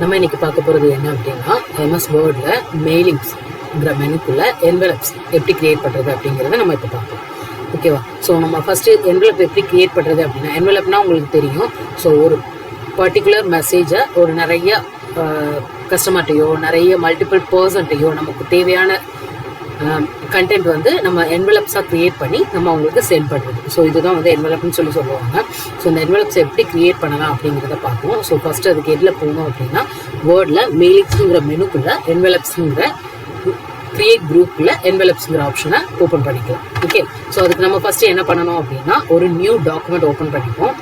நம்ம இன்னைக்கு பார்க்க போகிறது என்ன அப்படின்னா MS வேர்டில் மெயிலிங்ஸ்ங்கிற மெனுக்குள்ள என்வெலப்ஸ் எப்படி கிரியேட் பண்ணுறது அப்படிங்கிறத நம்ம இப்போ பார்ப்போம். ஓகேவா? ஸோ நம்ம ஃபஸ்ட்டு என்வெலப் எப்படி கிரியேட் பண்ணுறது அப்படின்னா, என்வெலப்னா உங்களுக்கு தெரியும். ஸோ ஒரு பர்டிகுலர் மெசேஜை ஒரு நிறைய கஸ்டமர்கிட்டையோ நிறைய மல்டிபிள் பர்சன்ட்டையோ நமக்கு தேவையான கண்டென்ட் வந்து நம்ம என்வெலப்ஸாக க்ரியேட் பண்ணி நம்ம அவங்களுக்கு சென்ட் பண்ணுறது. ஸோ இதுதான் வந்து என்வெலப்னு சொல்லுவாங்க. ஸோ இந்த என்வெலப்ஸ் எப்படி க்ரியேட் பண்ணலாம் அப்படிங்கிறத பார்ப்போம். ஸோ ஃபஸ்ட்டு அதுக்கு எதில் போகணும் அப்படின்னா, வேர்டில் மெயிலிங்ஸுங்கிற மெனுக்குள்ளே என்வெலப்ஸுங்கிற க்ரியேட் குரூப்பில் என்வெலப்ஸுங்கிற ஆப்ஷனை ஓப்பன் பண்ணிக்கலாம். ஓகே, ஸோ அதுக்கு நம்ம ஃபஸ்ட்டு என்ன பண்ணணும் அப்படின்னா, ஒரு நியூ டாக்குமெண்ட் ஓப்பன் பண்ணிப்போம்.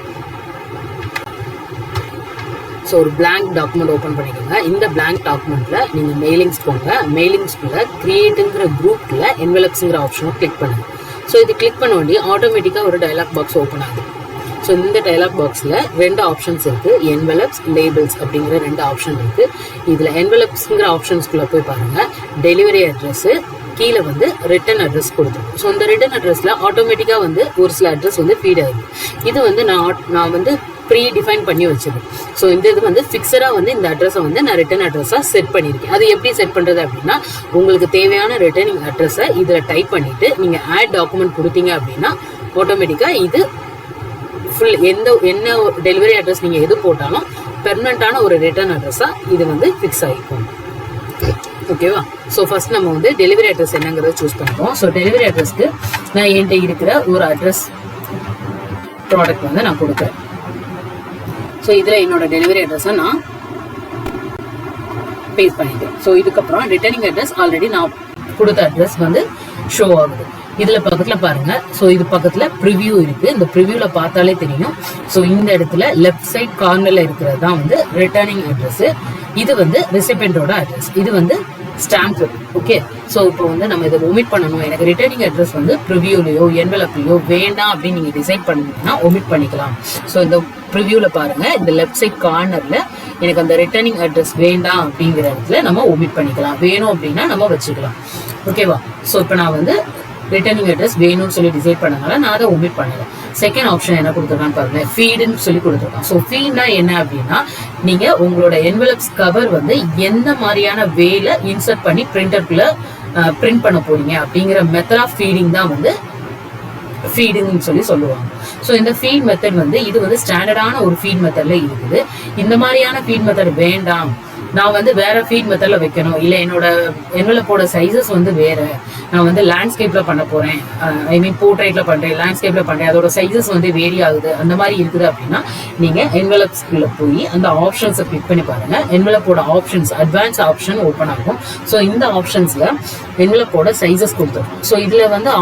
ஸோ ஒரு பிளாங்க் டாக்குமெண்ட் ஓப்பன் பண்ணிக்கோங்க. இந்த பிளாங்க் டாக்குமெண்ட்டில் நீங்கள் மெயிலிங்ஸ் போங்க. மெயிலிங்ஸ்குள்ளே க்ரியேட்டுங்கிற குரூப்பில் என்வெலப்ஸுங்கிற ஆப்ஷனை கிளிக் பண்ணுங்கள். ஸோ இது கிளிக் பண்ண வேண்டிய ஆட்டோமேட்டிக்காக ஒரு டயலாக் பாக்ஸ் ஓப்பன் ஆகுது. ஸோ இந்த டயலாக் பாக்ஸில் 2 ஆப்ஷன்ஸ் இருக்குது. என்வெலப்ஸ், லேபிள்ஸ் அப்படிங்கிற 2 ஆப்ஷன் இருக்குது. இதில் என்வெலப்ஸுங்கிற ஆப்ஷன்ஸ்குள்ளே போய் பாருங்கள். டெலிவரி அட்ரஸ்ஸு கீழே வந்து ரிட்டன் அட்ரஸ் கொடுத்துருக்கும். ஸோ இந்த ரிட்டன் அட்ரஸில் ஆட்டோமேட்டிக்காக வந்து ஒரு சில அட்ரஸ் வந்து ஃபீட் ஆகுது. இது வந்து நான் வந்து ப்ரீ டிஃபைன் பண்ணி வச்சது. ஸோ இந்த இது வந்து ஃபிக்ஸடாக வந்து இந்த அட்ரஸை வந்து நான் ரிட்டன் அட்ரஸாக செட் பண்ணியிருக்கேன். அது எப்படி செட் பண்ணுறது அப்படின்னா, உங்களுக்கு தேவையான ரிட்டர்னிங் அட்ரஸை இதில் டைப் பண்ணிவிட்டு நீங்கள் ஆட் டாக்குமெண்ட் கொடுத்தீங்க அப்படின்னா ஆட்டோமேட்டிக்காக இது ஃபுல் என்ன டெலிவரி அட்ரஸ் நீங்கள் எது போட்டாலும் பெர்மனண்ட்டான ஒரு ரிட்டர்ன் அட்ரஸாக இது வந்து ஃபிக்ஸ் ஆகிக்கும். ஓகேவா? ஸோ ஃபர்ஸ்ட் நம்ம வந்து டெலிவரி அட்ரஸ் என்னங்கிறத சூஸ் பண்ணிப்போம். ஸோ டெலிவரி அட்ரஸ்க்கு நான் என்கிட்ட இருக்கிற ஒரு அட்ரஸ் ப்ராடக்ட் வந்து நான் கொடுக்குறேன். ஸோ இதில் என்னோட டெலிவரி அட்ரஸை நான் பேஸ்ட் பண்ணிட்டேன். ஸோ இதுக்கப்புறம் ரிட்டர்னிங் அட்ரஸ் ஆல்ரெடி நான் கொடுத்த அட்ரஸ் வந்து ஷோ ஆகுது. இதில் பக்கத்தில் பாருங்கள். ஸோ இது பக்கத்தில் ப்ரிவ்யூ இருக்குது. இந்த ப்ரிவ்யூவில் பார்த்தாலே தெரியும். ஸோ இந்த இடத்துல லெஃப்ட் சைட் கார்னரில் இருக்கிறது தான் வந்து ரிட்டர்னிங் அட்ரஸ். இது வந்து ரெசிபெண்டோட அட்ரஸ். இது வந்து ஸ்டாம்ப். ஓகே, ஸோ இப்போ வந்து நம்ம இதை ஒமிட் பண்ணணும். எனக்கு ரிட்டர்னிங் அட்ரஸ் வந்து ப்ரிவ்யூலையோ என்வெலப்லையோ வேண்டாம் அப்படின்னு நீங்கள் டிசைட் பண்ணீங்கன்னா ஒமிட் பண்ணிக்கலாம். ஸோ இந்த ப்ரிவ்யூவில் பாருங்கள், இந்த லெஃப்ட் சைட் கார்னரில் எனக்கு அந்த ரிட்டர்னிங் அட்ரஸ் வேண்டாம் அப்படிங்கிற இடத்துல நம்ம ஒமிட் பண்ணிக்கலாம். வேணும் அப்படின்னா நம்ம வச்சுக்கலாம். ஓகேவா? ஸோ இப்போ நான் வந்து ரிட்டர்னிங் அட்ரஸ் வேணும்னு சொல்லி டிசைட் பண்ணனால நான் அதை ஒமிட் பண்ணலை. செகண்ட் ஆப்ஷன் என்ன கொடுத்துருக்கான்னு பாருங்க, ஃபீடுன்னு சொல்லி கொடுத்துருக்கான். ஸோ ஃபீட்னா என்ன அப்படின்னா, நீங்கள் உங்களோட என்வெலப்ஸ் கவர் வந்து எந்த மாதிரியான வேல இன்சர்ட் பண்ணி பிரிண்டருக்குள்ள பிரிண்ட் பண்ண போறீங்க அப்படிங்கிற மெத்தட் ஆஃப் ஃபீடிங் தான் வந்து ஃபீடுன்னு சொல்லி சொல்லுவாங்க. ஸோ இந்த ஃபீட் மெத்தட் வந்து இது வந்து ஸ்டாண்டர்டான ஒரு ஃபீட் மெத்தட்ல இருக்குது. இந்த மாதிரியான ஃபீட் மெத்தட் வேண்டாம், நான் வந்து வேற ஃபீட் மெத்தட்ல வைக்கணும், இல்லை என்னோட என்வெலப்போட சைஸஸ் வந்து வேற, நான் வந்து லேண்ட்ஸ்கேப்ல பண்ண போறேன், ஐ மீன் போர்ட்ரைட்ல பண்றேன், லேண்ட்ஸ்கேப்ல பண்றேன், அதோட சைஸஸ் வந்து வேரி ஆகுது, அந்த மாதிரி இருக்குது அப்படின்னா நீங்க என்வெலப்ஸ்குள்ள போய் அந்த ஆப்ஷன்ஸை கிளிக் பண்ணி பாருங்க. என்வெலப்போட ஆப்ஷன்ஸ் அட்வான்ஸ் ஆப்ஷன் ஓப்பன் ஆகும். ஸோ இந்த ஆப்ஷன்ஸ்ல என்வெலப்போட சைஸஸ் கொடுத்துருக்கோம். ஸோ இதுல வந்து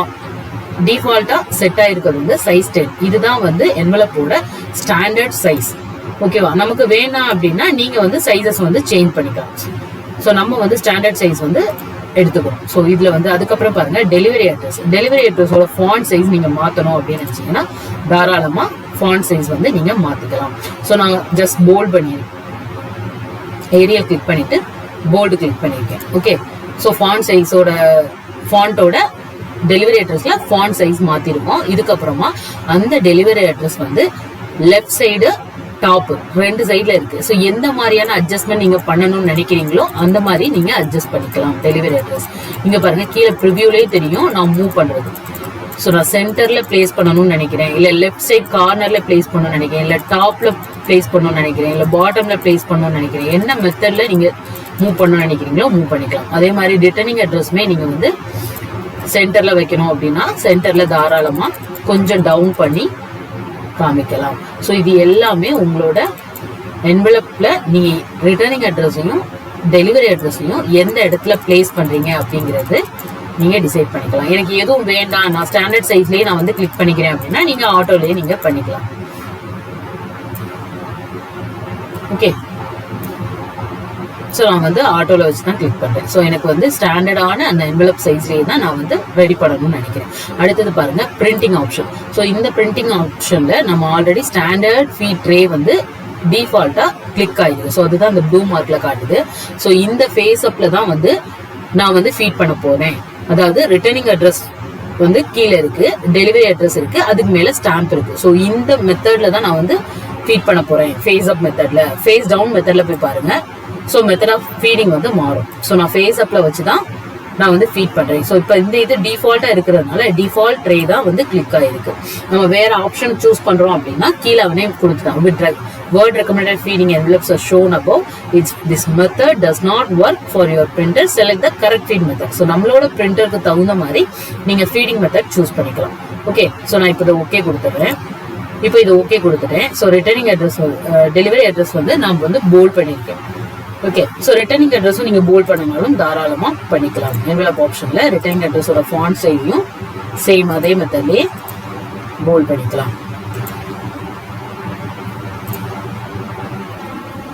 டிஃபால்ட்டா செட் ஆயிருக்கிறது வந்து சைஸ் 10. இதுதான் வந்து என்வெலப்போட ஸ்டாண்டர்ட் சைஸ். ஓகேவா? நமக்கு வேணாம் அப்படின்னா நீங்க வந்து சைஸஸ் வந்து சேஞ்ச் பண்ணிக்கலாம். ஸோ நம்ம வந்து ஸ்டாண்டர்ட் சைஸ் வந்து எடுத்துக்கிறோம். ஸோ இதுல வந்து அதுக்கப்புறம் பாருங்க, டெலிவரி அட்ரஸ். டெலிவரி அட்ரஸோட ஃபாண்ட் சைஸ் நீங்க மாத்தணும் அப்படின்னு நினைச்சீங்கன்னா தாராளமா ஃபாண்ட் சைஸ் வந்து நீங்க மாத்திக்கலாம். ஸோ நான் ஜஸ்ட் போல்ட் பண்ணிருக்கேன், ஏரியல் கிளிக் பண்ணிட்டு போல்டு கிளிக் பண்ணியிருக்கேன். ஓகே, ஸோ ஃபாண்ட் சைஸோட ஃபாண்டோட டெலிவரி அட்ரஸ்ல ஃபாண்ட் சைஸ் மாத்திருக்கோம். இதுக்கப்புறமா அந்த டெலிவரி அட்ரஸ் வந்து லெஃப்ட் சைடு டாப் 2 சைட்ல இருக்கு. ஸோ எந்த மாதிரியான அட்ஜஸ்ட்மெண்ட் நீங்க பண்ணணும்னு நினைக்கிறீங்களோ அந்த மாதிரி நீங்க அட்ஜஸ்ட் பண்ணிக்கலாம் டெலிவரி அட்ரஸ். இங்க பாருங்க, கீழே ப்ரிவியூலே தெரியும் நான் மூவ் பண்றது. ஸோ நான் சென்டர்ல பிளேஸ் பண்ணணும்னு நினைக்கிறேன், இல்லை லெஃப்ட் சைட் கார்னர்ல பிளேஸ் பண்ணணும்னு நினைக்கிறேன், இல்லை டாப்ல பிளேஸ் பண்ணணும்னு நினைக்கிறேன், இல்லை பாட்டம்ல பிளேஸ் பண்ணணும்னு நினைக்கிறேன், என்ன மெத்தட்ல நீங்க மூவ் பண்ணணும்னு நினைக்கிறீங்களோ மூவ் பண்ணிக்கலாம். அதே மாதிரி ரிட்டர்னிங் அட்ரஸ்மே நீங்க வந்து சென்டர்ல வைக்கணும் அப்படின்னா சென்டர்ல தாராளமா கொஞ்சம் டவுன் பண்ணி காமிக்கலாம். ஸோ இது எல்லாமே உங்களோட என்வெலப்ல நீங்க ரிட்டர்னிங் அட்ரஸையும் டெலிவரி அட்ரஸையும் எந்த இடத்துல பிளேஸ் பண்றீங்க அப்படிங்கிறது நீங்க டிசைட் பண்ணிக்கலாம். எனக்கு எதுவும் வேண்டாம், நான் ஸ்டாண்டர்ட் சைஸ்லயே நான் வந்து கிளிக் பண்ணிக்கிறேன் அப்படின்னா நீங்க ஆட்டோலயே நீங்க பண்ணிக்கலாம். ஓகே, ஸோ நான் வந்து ஆட்டோவில் வச்சு தான் கிளிக் பண்ணுறேன். ஸோ எனக்கு வந்து ஸ்டாண்டர்டான அந்த என்வெலப் சைஸ்லேயே தான் நான் வந்து ரெடி பண்ணணும்னு நினைக்கிறேன். அடுத்தது பாருங்க, பிரிண்டிங் ஆப்ஷன். ஸோ இந்த பிரிண்டிங் ஆப்ஷனில் நம்ம ஆல்ரெடி ஸ்டாண்டர்ட் ஃபீட் ட்ரே வந்து டிஃபால்ட்டாக கிளிக் ஆகிடுது. ஸோ அதுதான் அந்த ப்ளூ மார்க்கில் காட்டுது. ஸோ இந்த ஃபேஸ் அப்பில் தான் வந்து நான் வந்து ஃபீட் பண்ண போகிறேன். அதாவது ரிட்டர்னிங் அட்ரஸ் வந்து கீழே இருக்கு, டெலிவரி அட்ரஸ் இருக்கு, அதுக்கு மேலே ஸ்டாம்ப் இருக்கு. ஸோ இந்த மெத்தடில் தான் நான் வந்து ஃபீட் பண்ண போகிறேன். ஃபேஸ் அப் மெத்தடில். ஃபேஸ் டவுன் மெத்தடில் போய் பாருங்க, ஸோ மெத்தட் ஆஃப் ஃபீடிங் வந்து மாறும். ஸோ நான் ஃபேஸ் அப்ல வச்சு தான் நான் வந்து ஃபீட் பண்றேன். ஸோ இப்போ இந்த இது டிஃபால்ட்டா இருக்கிறதுனால டிஃபால்ட் ட்ரே தான் வந்து கிளிக் ஆயிருக்கு. நம்ம வேற ஆப்ஷன் சூஸ் பண்றோம் அப்படின்னா கீழே அவனே கொடுத்துட்டான். With word recommended feeding envelopes are shown above. This method does not work for your printer. Select the correct feed method. So நம்மளோட பிரிண்டருக்கு தகுந்த மாதிரி நீங்க ஃபீடிங் மெத்தட் சூஸ் பண்ணிக்கலாம். ஓகே, ஸோ நான் இப்போ இதை ஓகே கொடுத்துட்றேன். இப்போ இது ஓகே கொடுத்துட்டேன். So returning address delivery address வந்து நான் வந்து போல்ட் பண்ணியிருக்கேன். ஓகே, ஸோ ரிட்டர்னிங் அட்ரஸும் நீங்கள் போல்ட் பண்ணாலும் தாராளமாக பண்ணிக்கலாம். என்வலப் ஆப்ஷனில் ரிட்டர்னிங் அட்ரஸோட ஃபாண்ட் சைஸையும் சேம் அதே மெத்தட்லேயே போல்ட் பண்ணிக்கலாம்.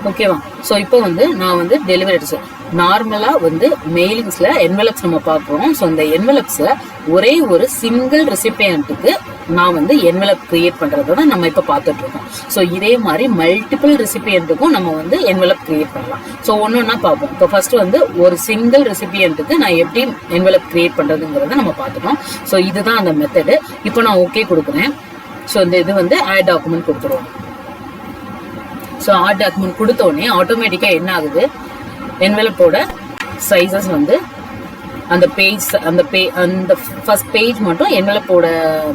ஓகேவா? ஸோ இப்போ வந்து நான் வந்து டெலிவரி அட்ரஸ் நார்மலாக வந்து மெயிலிங்ஸில் என்வலப்ஸ் நம்ம பார்க்குறோம். ஸோ இந்த என்வலப்ஸில் ஒரே ஒரு சிங்கிள் ரெசிபியன்ட்டுக்கு நான் வந்து என்வலப் கிரியேட் பண்ணுறத தான் நம்ம இப்போ பார்த்துட்டு இருக்கோம். ஸோ இதே மாதிரி மல்டிபிள் ரெசிபியன்ட்டுக்கும் நம்ம வந்து என்வலப் கிரியேட் பண்ணலாம். ஸோ ஒன்று ஒன்றா பார்ப்போம். இப்போ ஃபர்ஸ்ட் வந்து ஒரு சிங்கிள் ரெசிபியன்ட்டுக்கு நான் எப்படி என்வலப் கிரியேட் பண்ணுறதுங்கிறத நம்ம பார்த்துட்டோம். ஸோ இதுதான் அந்த மெத்தடு. இப்போ நான் ஓகே கொடுக்குறேன். ஸோ இந்த இது வந்து ஆட் டாக்குமெண்ட் கொடுத்துருவோம். ஸோ ஆட் டாக்குமெண்ட் கொடுத்தோடனே ஆட்டோமேட்டிக்காக என்ன ஆகுது, என்வலப்போட சைஸஸ் வந்து அந்த பேஜ் அந்த ஃபர்ஸ்ட் பேஜ் மட்டும் என்வலப்போட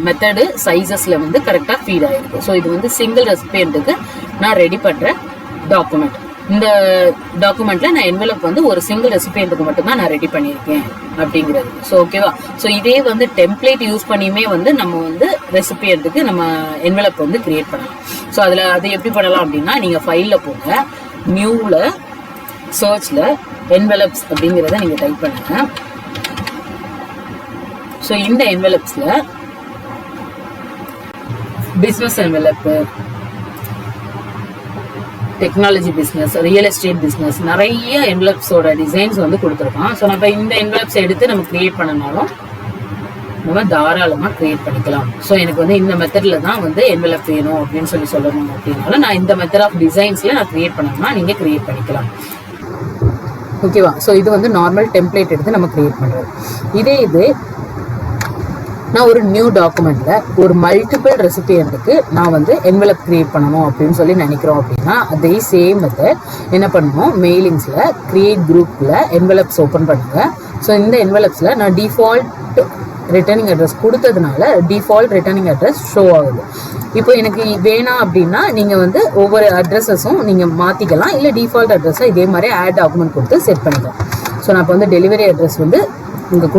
மெத்தடு சைஸஸ்ல வந்து கரெக்டாக ஃபீட் ஆயிருக்கு. ஸோ இது வந்து சிங்கிள் ரெசிபியன்ட்டுக்கு நான் ரெடி பண்ணுற டாக்குமெண்ட். இந்த டாக்குமெண்ட்ல நான் என்வலப் வந்து ஒரு சிங்கிள் ரெசிபியன்ட்டுக்கு மட்டும்தான் நான் ரெடி பண்ணியிருக்கேன் அப்படிங்கிறது. ஸோ ஓகேவா? ஸோ இதே வந்து டெம்ப்ளேட் யூஸ் பண்ணியுமே வந்து நம்ம வந்து ரெசிபியன்ட்டுக்கு நம்ம என்வலப் வந்து கிரியேட் பண்ணலாம். ஸோ அதில் அது எப்படி பண்ணலாம் அப்படின்னா, நீங்கள் ஃபைலில் போங்க, நியூவில் சர்ச்சில் என்வலப்ஸ் அப்படிங்கிறத நீங்கள் டைப் பண்ணுங்க. ஸோ இந்த என்வலப்ஸில் business envelope, technology business, real estate business, நிறைய என்வலப்ஸோட டிசைன்ஸ் வந்து கொடுத்துருக்கான். ஸோ நம்ம இந்த என்வலப்ஸ் எடுத்து நம்ம கிரியேட் பண்ணனாலும் நம்ம தாராளமாக கிரியேட் பண்ணிக்கலாம். ஸோ எனக்கு வந்து இந்த மெத்தடில் தான் வந்து என்வலப் வேணும் அப்படின்னு சொல்லணும் அப்படின்னால நான் இந்த மெத்தட் ஆஃப் டிசைன்ஸில் நான் கிரியேட் பண்ணணும்னா நீங்கள் கிரியேட் பண்ணிக்கலாம். ஓகேவா? ஸோ இது வந்து நார்மல் டெம்ப்ளேட் எடுத்து நம்ம கிரியேட் பண்ணுறது. இதே இது நான் ஒரு நியூ டாக்குமெண்ட்டில் ஒரு மல்டிபிள் ரெசிபியன்ட்டுக்கு நான் வந்து என்வலப் கிரியேட் பண்ணணும் அப்படின்னு சொல்லி நினைக்கிறோம் அப்படின்னா அதே சேம் மெத்தட் என்ன பண்ணணும், மெயிலிங்ஸில் கிரியேட் குரூப்பில் என்வலப்ஸ் ஓப்பன் பண்ணுங்கள். ஸோ இந்த என்வலப்ஸில் நான் டிஃபால்ட் ரிட்டர்னிங் அட்ரஸ் கொடுத்ததுனால டிஃபால்ட் ரிட்டர்னிங் அட்ரஸ் ஷோ ஆகுது. இப்போ எனக்கு வேணாம் அப்படின்னா நீங்கள் வந்து ஒவ்வொரு அட்ரஸஸும் நீங்கள் மாற்றிக்கலாம், இல்லை டிஃபால்ட் அட்ரஸை இதே மாதிரி ஆட் டாக்குமெண்ட் கொடுத்து செட் பண்ணிக்கலாம். ஸோ நான் இப்போ வந்து டெலிவரி அட்ரஸ் வந்து இங்கே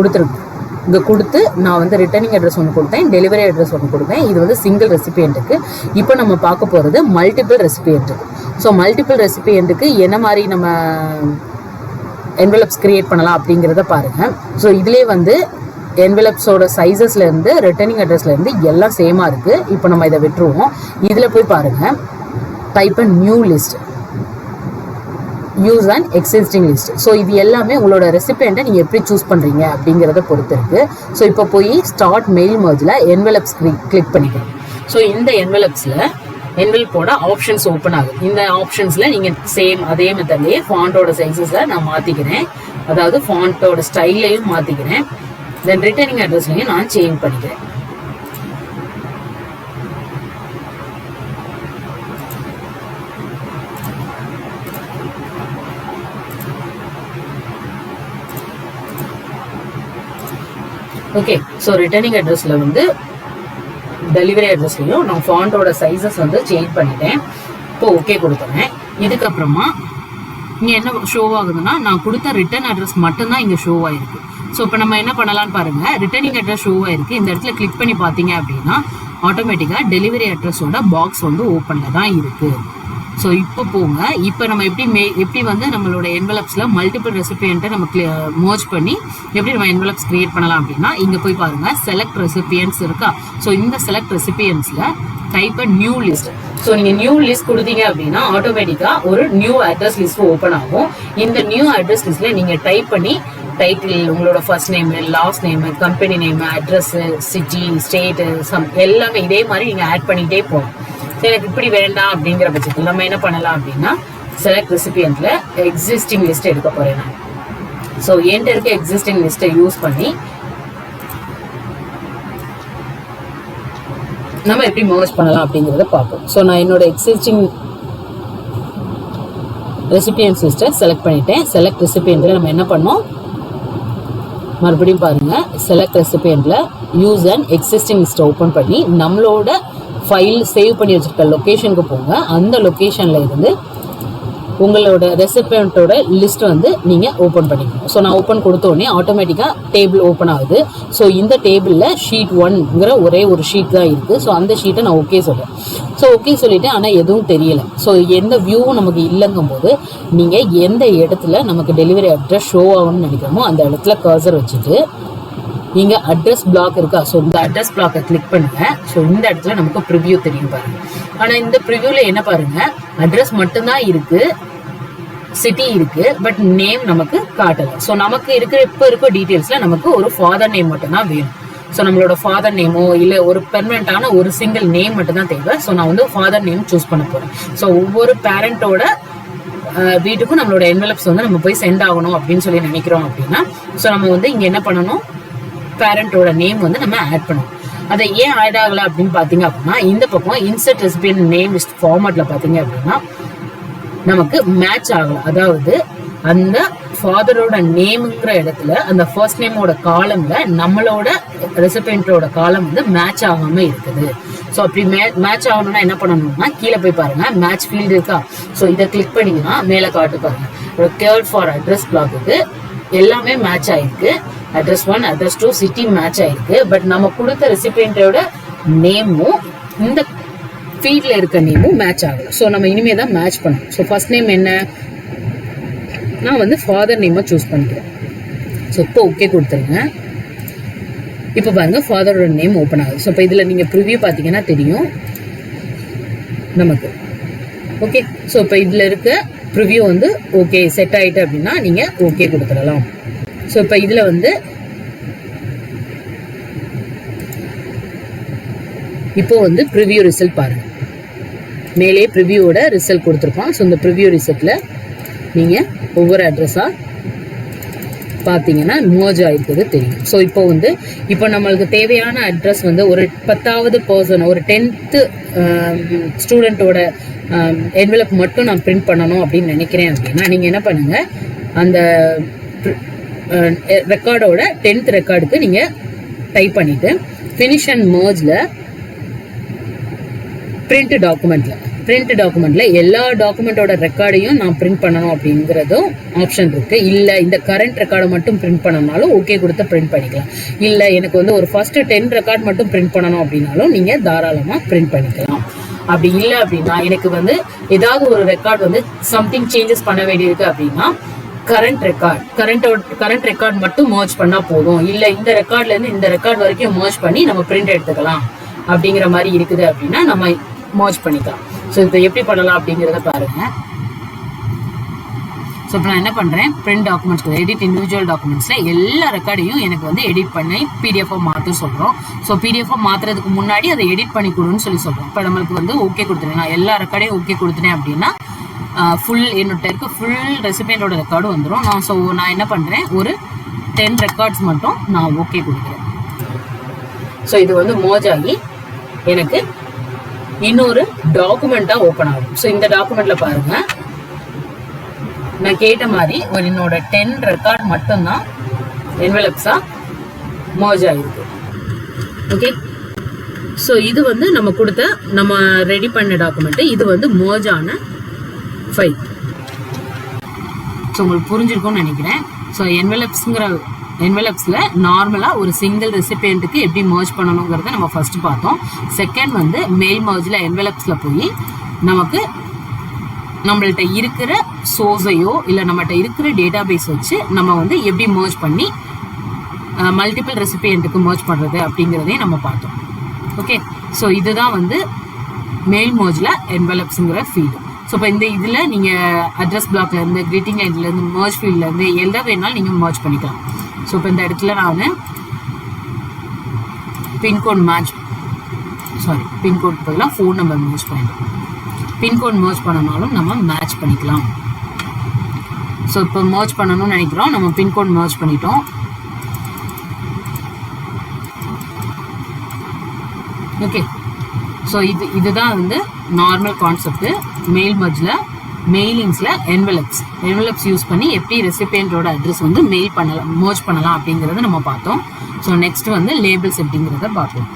கொடுத்து நான் வந்து ரிட்டர்னிங் அட்ரஸ் ஒன்று கொடுத்தேன், டெலிவரி அட்ரஸ் ஒன்று கொடுத்தேன். இது வந்து சிங்கிள் ரெசிபியன்ட்டுக்கு. இப்போ நம்ம பார்க்க போகிறது மல்டிபிள் ரெசிபியன்ட்டுக்கு. ஸோ மல்டிபிள் ரெசிபியன்ட்டுக்கு என்ன மாதிரி நம்ம என்வலப்ஸ் கிரியேட் பண்ணலாம் அப்படிங்கிறத பாருங்கள். ஸோ இதிலே வந்து என்வலப்ஸோட சைஸஸ்லேருந்து ரிட்டர்னிங் அட்ரஸ்லேருந்து எல்லாம் சேமாக இருக்குது. இப்போ நம்ம இதை விட்டுருவோம். இதில் போய் பாருங்கள், type a new list, use and existing list. So இது எல்லாமே உங்களோட ரெசிபியண்ட்டை நீங்கள் எப்படி சூஸ் பண்ணுறீங்க அப்படிங்கிறத பொறுத்து இருக்குது. ஸோ இப்போ போய் ஸ்டார்ட் மெயில் மர்ஜில் என்வலப்ஸ் கிளிக் பண்ணிக்கலாம். ஸோ இந்த என்வலப்போட ஆப்ஷன்ஸ் ஓப்பன் ஆகுது. இந்த ஆப்ஷன்ஸில் நீங்கள் சேம் அதே மெத்தட்லேயே ஃபாண்ட்டோட சைஸஸை நான் மாற்றிக்கிறேன், அதாவது ஃபாண்ட்டோட ஸ்டைலையும் மாற்றிக்கிறேன். தென் ரிட்டர்னிங் அட்ரஸ்லையும் நான் சேஞ்ச் பண்ணிக்கிறேன். ஓகே, ஸோ ரிட்டர்னிங் அட்ரஸில் வந்து டெலிவரி அட்ரஸ்லையும் நான் ஃபாண்ட்டோட சைஸஸ் வந்து சேஞ்ச் பண்ணிட்டேன். இப்போ ஓகே கொடுத்துறேன். இதுக்கப்புறமா இங்கே என்ன ஷோ ஆகுதுன்னா, நான் கொடுத்த ரிட்டர்ன் அட்ரஸ் மட்டும்தான் இங்கே ஷோ ஆகிருக்கு. ஸோ இப்போ நம்ம என்ன பண்ணலான்னு பாருங்கள், ரிட்டர்னிங் அட்ரஸ் ஷோ ஆகிருக்கு. இந்த இடத்துல கிளிக் பண்ணி பார்த்தீங்க அப்படின்னா ஆட்டோமேட்டிக்காக டெலிவரி அட்ரஸோட பாக்ஸ் வந்து ஓப்பனில் தான் இருக்குது. ஸோ இப்போ போங்க, இப்போ நம்ம எப்படி வந்து நம்மளோட என்வலப்ஸில் மல்டிபிள் ரெசிபியன்ட்டை நம்ம மர்ஜ் பண்ணி எப்படி நம்ம என்வலப்ஸ் கிரியேட் பண்ணலாம் அப்படின்னா, இங்கே போய் பாருங்கள், செலக்ட் ரெசிபியன்ஸ் இருக்கா. ஸோ இந்த செலக்ட் ரெசிபியன்ஸில் type a new list. So நீங்கள் நியூ லிஸ்ட் கொடுத்தீங்க அப்படின்னா ஆட்டோமேட்டிக்காக ஒரு நியூ அட்ரஸ் லிஸ்ட் ஓப்பன் ஆகும். இந்த நியூ அட்ரஸ் லிஸ்ட்டில் நீங்கள் டைப் பண்ணி டைட்டில், உங்களோட first name, last name, company name, address, city, state, எல்லாமே இதே மாதிரி நீங்கள் ஆட் பண்ணிகிட்டே போகலாம். எனக்கு இப்படி வேண்டாம் அப்படிங்கிற பட்சத்தில் நம்ம என்ன பண்ணலாம் அப்படின்னா, செலக்ட் ரெசிபியன்ட்ல எக்ஸிஸ்டிங் லிஸ்ட் எடுக்க போறேன் நான். ஸோ என்கிட்ட இருக்க எக்ஸிஸ்டிங் லிஸ்ட்டை யூஸ் பண்ணி நம்ம எப்படி மர்ஜ் பண்ணலாம் அப்படிங்கிறத பார்ப்போம். ஸோ நான் என்னோட ரெசிபியன்ட் லிஸ்ட்டை செலக்ட் பண்ணிட்டேன். செலக்ட் ரெசிபியன்ட்ல நம்ம என்ன பண்ணோம், மறுபடியும் பாருங்க, செலக்ட் ரெசிபியன்ட்ல யூஸ் அண்ட் எக்ஸிஸ்டிங் லிஸ்ட்டை ஓப்பன் பண்ணி நம்மளோட ஃபைல் சேவ் பண்ணி வச்சிருக்க லொக்கேஷனுக்கு போங்க. அந்த லொக்கேஷன்ல இருந்து உங்களோட ரெசிபியன்ட்டோட லிஸ்ட் வந்து நீங்கள் ஓப்பன் பண்ணிக்கணும். ஸோ நான் ஓப்பன் கொடுத்த உடனே ஆட்டோமேட்டிக்காக டேபிள் ஓப்பன் ஆகுது. ஸோ இந்த டேபிளில் ஷீட் 1ங்கிற ஒரே ஒரு ஷீட் தான் இருக்குது. ஸோ அந்த ஷீட்டை நான் ஓகே சொல்கிறேன். ஸோ ஓகே சொல்லிவிட்டேன், ஆனால் எதுவும் தெரியலை. ஸோ எந்த வியூவும் நமக்கு இல்லைங்கும் போது நீங்கள் எந்த இடத்துல நமக்கு டெலிவரி அட்ரஸ் ஷோ ஆகணும்னு நினைக்கிறோமோ அந்த இடத்துல கர்சர் வச்சுட்டு இங்கே அட்ரஸ் பிளாக் இருக்கா, ஸோ இந்த அட்ரஸ் பிளாக்கை கிளிக் பண்ணுங்க. ஸோ இந்த இடத்துல நமக்கு ப்ரிவ்யூ தெரியும் பாருங்க. ஆனால் இந்த ப்ரிவ்யூவில் என்ன பாருங்க, அட்ரஸ் மட்டும்தான் இருக்கு, சிட்டி இருக்கு, பட் நேம் நமக்கு காட்டலை. ஸோ நமக்கு இப்போ இருக்க டீட்டெயில்ஸ்ல நமக்கு ஒரு ஃபாதர் நேம் மட்டும்தான் வேணும். ஸோ நம்மளோட ஃபாதர் நேமோ இல்லை ஒரு பெர்மனண்டான ஒரு சிங்கிள் நேம் மட்டும் தான் தேவை. ஸோ நான் வந்து ஃபாதர் நேம் சூஸ் பண்ண போறேன். ஸோ ஒவ்வொரு பேரண்டோட வீட்டுக்கும் நம்மளோட என்வெலப்ஸ் வந்து நம்ம போய் சென்ட் ஆகணும் அப்படின்னு சொல்லி நினைக்கிறோம் அப்படின்னா, ஸோ நம்ம வந்து இங்க என்ன பண்ணணும், பேரண்டோட நேம் வந்து நம்ம ஆட் பண்ணணும். அதை ஏன் ஆட் ஆகல அப்படின்னு பாத்தீங்க அப்படின்னா, இந்த பக்கம் இன்சர்ட் ரெசிபியன்ட் நேம் லிஸ்ட் ஃபார்மேட்ல பாத்தீங்க அப்படின்னா நமக்கு மேட்ச் ஆகல. அதாவது அந்த ஃபாதரோட நேம்ங்கிற இடத்துல அந்த ஃபர்ஸ்ட் நேமோட காலம்ல நம்மளோட ரெசிபியன்ட்டோட காலம் வந்து மேட்ச் ஆகாம இருக்குது. ஸோ அப்படி மேட்ச் ஆகணும்னா என்ன பண்ணணும்னா, கீழே போய் பாருங்க, மேட்ச் ஃபீல்டு இருக்கா. ஸோ இதை கிளிக் பண்ணிங்கன்னா மேலே காட்டு பாருங்க, ஒரு கேர்ட் ஃபார் அட்ரஸ் பிளாக்கு எல்லாமே மேட்ச் ஆயிருக்கு. அட்ரஸ் 1, அட்ரஸ் 2, சிட்டி மேட்ச் ஆயிருக்கு. பட் நம்ம கொடுத்த ரெசிபியன்ட்டோட நேமும் இந்த ஃபீல்ட்ல இருக்க நேமும் மேட்ச் ஆகல. ஸோ நம்ம இனிமே தான் மேட்ச் பண்ணணும். ஸோ ஃபர்ஸ்ட் நேம் என்ன, நான் வந்து ஃபாதர் நேமை சூஸ் பண்ணிக்கிறேன். ஸோ இப்போ ஓகே கொடுத்துருங்க. இப்போ பாருங்க ஃபாதரோட நேம் ஓப்பன் ஆகுது. ஸோ இப்போ இதில் நீங்கள் ப்ரிவ்யூ பார்த்தீங்கன்னா தெரியும் நமக்கு. ஓகே, ஸோ இப்போ இதில் இருக்க ப்ரிவ்யூ வந்து ஓகே செட் ஆயிட்டு அப்படின்னா நீங்கள் ஓகே கொடுத்துடலாம். ஸோ இப்போ இதில் வந்து இப்போ வந்து ப்ரிவ்யூ ரிசல்ட் பாருங்க, மேலே ப்ரிவ்யூவோட ரிசல்ட் கொடுத்துருக்கோம். ஸோ இந்த ப்ரிவ்யூ ரிசல்ட்டில் நீங்கள் ஒவ்வொரு அட்ரஸாக பார்த்தீங்கன்னா மோஜ் ஆகிருக்குது தெரியும். ஸோ இப்போ நம்மளுக்கு தேவையான அட்ரஸ் வந்து ஒரு 10வது பர்சன், ஒரு 10th ஸ்டூடெண்ட்டோட என்வெலப் மட்டும் நான் பிரிண்ட் பண்ணணும் அப்படின்னு நினைக்கிறேன் அப்படின்னா நீங்கள் என்ன பண்ணுங்கள், அந்த ரெக்கார்டோட 10th ரெக்கார்டுக்கு நீங்கள் டைப் பண்ணிவிட்டு ஃபினிஷ் அண்ட் மர்ஜில் பிரிண்ட் டாக்குமெண்ட்ல எல்லா டாக்குமெண்ட்டோட ரெக்கார்டையும் நான் பிரிண்ட் பண்ணணும் அப்படிங்கிறதும் ஆப்ஷன் இருக்கு. இல்லை இந்த கரண்ட் ரெக்கார்டை மட்டும் பிரிண்ட் பண்ணனாலும் ஓகே கொடுத்து பிரிண்ட் பண்ணிக்கலாம். இல்லை எனக்கு வந்து ஒரு ஃபர்ஸ்ட் 10 ரெக்கார்ட் மட்டும் பிரிண்ட் பண்ணணும் அப்படின்னாலும் நீங்க தாராளமாக பிரிண்ட் பண்ணிக்கலாம். அப்படி இல்லை அப்படின்னா எனக்கு வந்து ஏதாவது ஒரு ரெக்கார்ட் வந்து சம்திங் சேஞ்சஸ் பண்ண வேண்டியிருக்கு அப்படின்னா கரண்ட் ரெக்கார்ட் மட்டும் மர்ஜ் பண்ணா போதும். இல்லை இந்த ரெக்கார்ட்ல இருந்து இந்த ரெக்கார்ட் வரைக்கும் மர்ஜ் பண்ணி நம்ம பிரிண்ட் எடுத்துக்கலாம் அப்படிங்கிற மாதிரி இருக்குது அப்படின்னா நம்ம மர்ஜ் பண்ணிக்கலாம். ஸோ இப்போ எப்படி பண்ணலாம் அப்படிங்கிறத பாருங்க. ஸோ இப்போ நான் என்ன பண்ணுறேன், பிரிண்ட் டாக்குமெண்ட்ஸ் எடிட் இண்டிவிஜுவல் டாக்குமெண்ட்ஸில் எல்லா ரெக்கார்டையும் எனக்கு வந்து எடிட் பண்ணி பிடிஎஃபாக மாற்ற சொல்கிறோம். ஸோ பிடிஎஃபாக மாற்றுறதுக்கு முன்னாடி அதை எடிட் பண்ணி கொடுன்னு சொல்கிறோம். இப்போ நம்மளுக்கு வந்து ஓகே கொடுத்துட்டேன், நான் எல்லா ரெக்கார்டையும் ஓகே கொடுத்துட்டேன் அப்படின்னா என்னோட இருக்க ஃபுல் ரெசிபியன்ட்டோட ரெக்கார்டும் வந்துடும். நான் என்ன பண்ணுறேன், ஒரு 10 ரெக்கார்ட்ஸ் மட்டும் நான் ஓகே கொடுக்குறேன். ஸோ இது வந்து மர்ஜ் ஆகி எனக்கு இன்னொரு டாக்குமெண்டா ஓப்பன் ஆகும். ஸோ இந்த டாக்குமெண்ட்ல பாருங்க, நான் கேட்ட மாதிரி ஒரு என்னோட 10 ரெக்கார்ட் மட்டும்தான் என்வெலப்ஸா மர்ஜ் ஆயிருக்கு. ஓகே, ஸோ இது வந்து நம்ம ரெடி பண்ண டாக்குமெண்ட், இது வந்து மர்ஜ் ஆன ஃபைல். ஸோ உங்களுக்கு புரிஞ்சிருக்கும்னு நினைக்கிறேன். ஸோ என்வெலப்ஸில் நார்மலாக ஒரு சிங்கிள் ரெசிபியண்ட்டுக்கு எப்படி மர்ஜ் பண்ணணுங்கிறத நம்ம ஃபர்ஸ்ட் பார்த்தோம். செகண்ட் வந்து மெயில் மர்ஜில் என்வெலப்ஸில் போய் நமக்கு நம்மள்ட்ட இருக்கிற சோர்ஸையோ இல்லை நம்மகிட்ட இருக்கிற டேட்டாபேஸ் வச்சு நம்ம வந்து எப்படி மர்ஜ் பண்ணி மல்டிபிள் ரெசிபியண்ட்டுக்கு மர்ஜ் பண்ணுறது அப்படிங்கிறதையும் நம்ம பார்த்தோம். ஓகே, ஸோ இதுதான் வந்து மெயில் மர்ஜில் என்வெலப்ஸுங்கிற ஃபீல்டு. ஸோ இப்போ இதில் நீங்கள் அட்ரஸ் பிளாக்லேருந்து, கிரீட்டிங் லைன்லேருந்து, மர்ஜ் ஃபீல்ட்லேருந்து எதை வேணாலும் நீங்கள் மர்ஜ் பண்ணிக்கலாம். ஸோ இப்போ இந்த இடத்துல நான் பின்கோட் பதிலாக ஃபோன் நம்பர் மர்ஜ் பண்ணிட்டோம். பின்கோட் மர்ஜ் பண்ணனாலும் நம்ம மேட்ச் பண்ணிக்கலாம். ஸோ இப்போ மர்ஜ் பண்ணணும்னு நினைக்கிறோம், நம்ம பின்கோட் மர்ஜ் பண்ணிட்டோம். ஓகே, ஸோ இதுதான் வந்து நார்மல் கான்செப்ட். மெயில் மர்ஜில் மெயிலிங்ஸ்ல என்வெலப்ஸ் யூஸ் பண்ணி எப்படி ரெசிபியன்டோட அட்ரஸ் வந்து மெயில் பண்ணலாம், மர்ஜ் பண்ணலாம் அப்படிங்கறத நம்ம பார்த்தோம். ஸோ நெக்ஸ்ட் வந்து லேபிள்ஸ் எப்படிங்கிறத பார்ப்போம்.